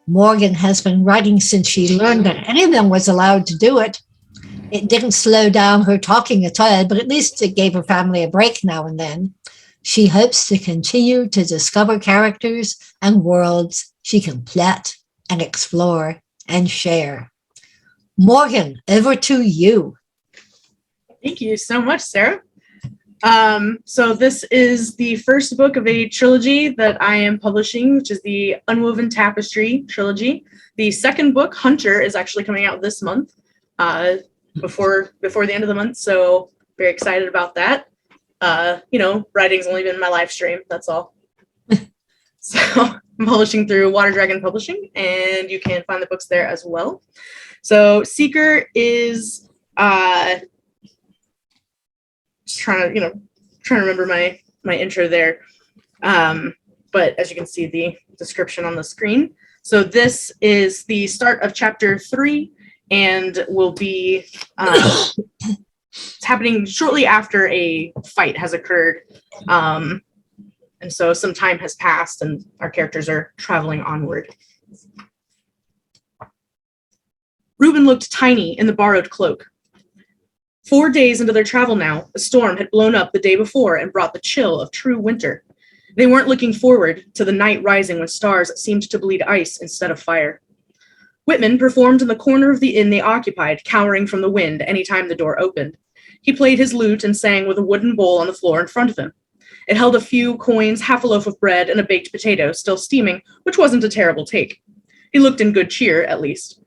Morgan has been writing since she learned that anyone was allowed to do it. It didn't slow down her talking at all, but at least it gave her family a break now and then. She hopes to continue to discover characters and worlds she can plot and explore and share. Morgan, over to you. Thank you so much, Sarah. So this is the first book of a trilogy that I am publishing, which is the Unwoven Tapestry trilogy. The second book, Hunter, is actually coming out this month, before the end of the month. So very excited about that. Writing's only been my live stream. That's all. So I'm publishing through Water Dragon Publishing, and you can find the books there as well. So Seeker is just trying to remember my intro there. But as you can see the description on the screen. So this is the start of chapter 3 and will be it's happening shortly after a fight has occurred. And so some time has passed and our characters are traveling onward. Reuben looked tiny in the borrowed cloak. 4 days into their travel now, a storm had blown up the day before and brought the chill of true winter. They weren't looking forward to the night rising when stars seemed to bleed ice instead of fire. Whitman performed in the corner of the inn they occupied, cowering from the wind any time the door opened. He played his lute and sang with a wooden bowl on the floor in front of him. It held a few coins, half a loaf of bread, and a baked potato, still steaming, which wasn't a terrible take. He looked in good cheer, at least.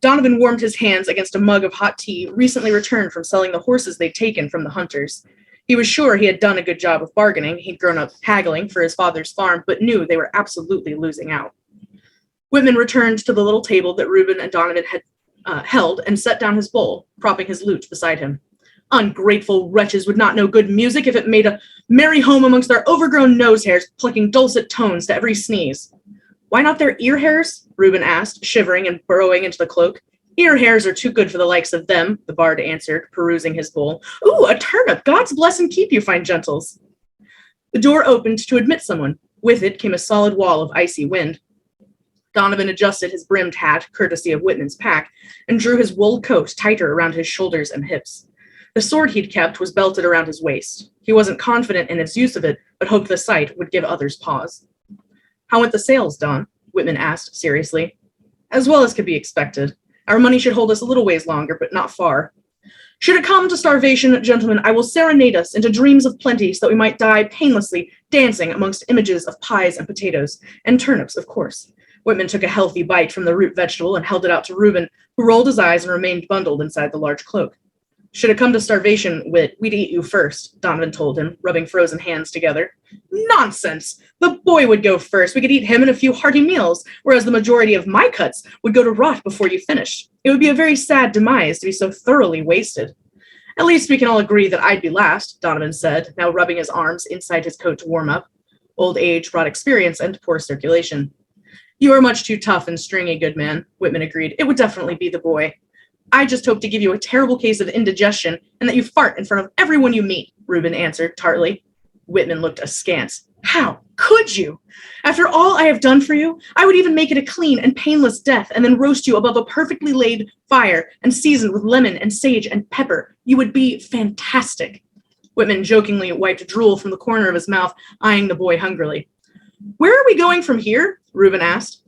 Donovan warmed his hands against a mug of hot tea, recently returned from selling the horses they'd taken from the hunters. He was sure he had done a good job of bargaining. He'd grown up haggling for his father's farm, but knew they were absolutely losing out. Whitman returned to the little table that Reuben and Donovan had held and set down his bowl, propping his lute beside him. Ungrateful wretches would not know good music if it made a merry home amongst their overgrown nose hairs, plucking dulcet tones to every sneeze. Why not their ear hairs? Reuben asked, shivering and burrowing into the cloak. Ear hairs are too good for the likes of them, the bard answered, perusing his bowl. Ooh, a turnip! God's bless and keep you, fine gentles. The door opened to admit someone. With it came a solid wall of icy wind. Donovan adjusted his brimmed hat, courtesy of Whitman's pack, and drew his wool coat tighter around his shoulders and hips. The sword he'd kept was belted around his waist. He wasn't confident in its use of it, but hoped the sight would give others pause. How went the sales, Don? Whitman asked, seriously. As well as could be expected. Our money should hold us a little ways longer, but not far. Should it come to starvation, gentlemen, I will serenade us into dreams of plenty so that we might die painlessly, dancing amongst images of pies and potatoes, and turnips, of course. Whitman took a healthy bite from the root vegetable and held it out to Reuben, who rolled his eyes and remained bundled inside the large cloak. Should it come to starvation, Whit, we'd eat you first, Donovan told him, rubbing frozen hands together. Nonsense! The boy would go first. We could eat him and a few hearty meals, whereas the majority of my cuts would go to rot before you finished. It would be a very sad demise to be so thoroughly wasted. At least we can all agree that I'd be last, Donovan said, now rubbing his arms inside his coat to warm up. Old age brought experience and poor circulation. You are much too tough and stringy, good man, Whitman agreed. It would definitely be the boy. I just hope to give you a terrible case of indigestion and that you fart in front of everyone you meet, Reuben answered tartly. Whitman looked askance. How could you? After all I have done for you, I would even make it a clean and painless death and then roast you above a perfectly laid fire and seasoned with lemon and sage and pepper. You would be fantastic. Whitman jokingly wiped drool from the corner of his mouth, eyeing the boy hungrily. Where are we going from here? Reuben asked.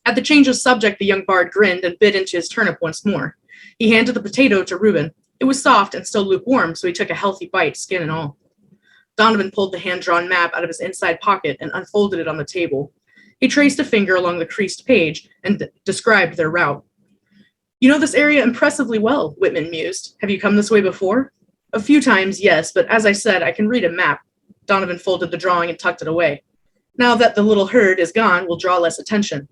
At the change of subject, the young bard grinned and bit into his turnip once more. He handed the potato to Reuben. It was soft and still lukewarm, so he took a healthy bite, skin and all. Donovan pulled the hand-drawn map out of his inside pocket and unfolded it on the table. He traced a finger along the creased page and described their route. You know this area impressively well, Whitman mused. Have you come this way before? A few times, yes, but as I said, I can read a map. Donovan folded the drawing and tucked it away. Now that the little herd is gone, we'll draw less attention.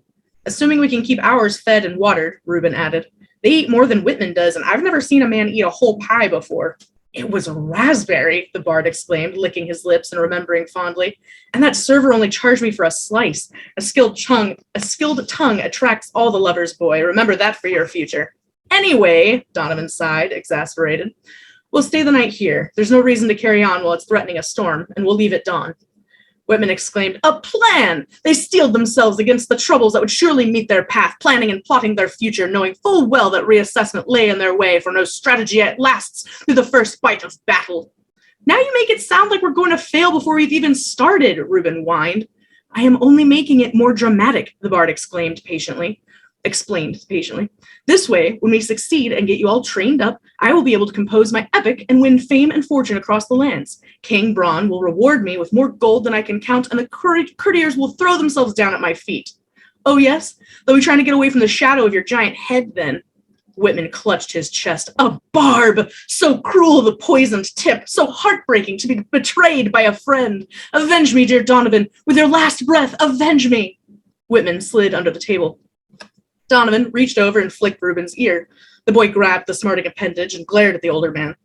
Assuming we can keep ours fed and watered, Reuben added. They eat more than Whitman does, and I've never seen a man eat a whole pie before. It was a raspberry, the bard exclaimed, licking his lips and remembering fondly. And that server only charged me for a slice. A skilled tongue attracts all the lovers, boy. Remember that for your future. Anyway, Donovan sighed, exasperated. We'll stay the night here. There's no reason to carry on while it's threatening a storm, and we'll leave at dawn. Whitman exclaimed. A plan! They steeled themselves against the troubles that would surely meet their path, planning and plotting their future, knowing full well that reassessment lay in their way, for no strategy lasts through the first bite of battle. Now you make it sound like we're going to fail before we've even started, Reuben whined. I am only making it more dramatic, the bard explained patiently. This way, when we succeed and get you all trained up, I will be able to compose my epic and win fame and fortune across the lands. King Bronn will reward me with more gold than I can count, and the courtiers will throw themselves down at my feet. Oh yes? They'll be trying to get away from the shadow of your giant head then. Whitman clutched his chest. A barb! So cruel the poisoned tip, so heartbreaking to be betrayed by a friend. Avenge me, dear Donovan, with your last breath, avenge me! Whitman slid under the table. Donovan reached over and flicked Reuben's ear. The boy grabbed the smarting appendage and glared at the older man.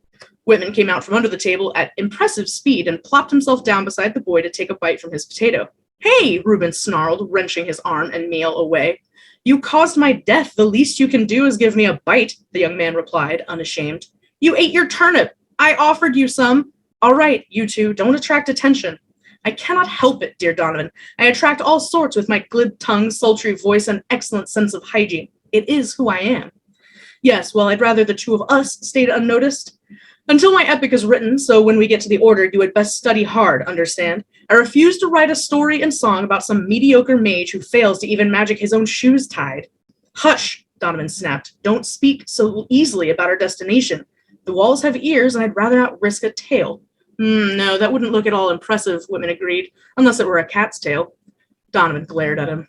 Whitman came out from under the table at impressive speed and plopped himself down beside the boy to take a bite from his potato. Hey, Reuben snarled, wrenching his arm and meal away. You caused my death. The least you can do is give me a bite, the young man replied, unashamed. You ate your turnip. I offered you some. All right, you two, don't attract attention. I cannot help it, dear Donovan. I attract all sorts with my glib tongue, sultry voice, and excellent sense of hygiene. It is who I am. Yes, well, I'd rather the two of us stayed unnoticed. Until my epic is written, so when we get to the order, you had best study hard, understand? I refuse to write a story and song about some mediocre mage who fails to even magic his own shoes tied. Hush, Donovan snapped. Don't speak so easily about our destination. The walls have ears, and I'd rather not risk a tail. No, that wouldn't look at all impressive, Whitman agreed, unless it were a cat's tail. Donovan glared at him.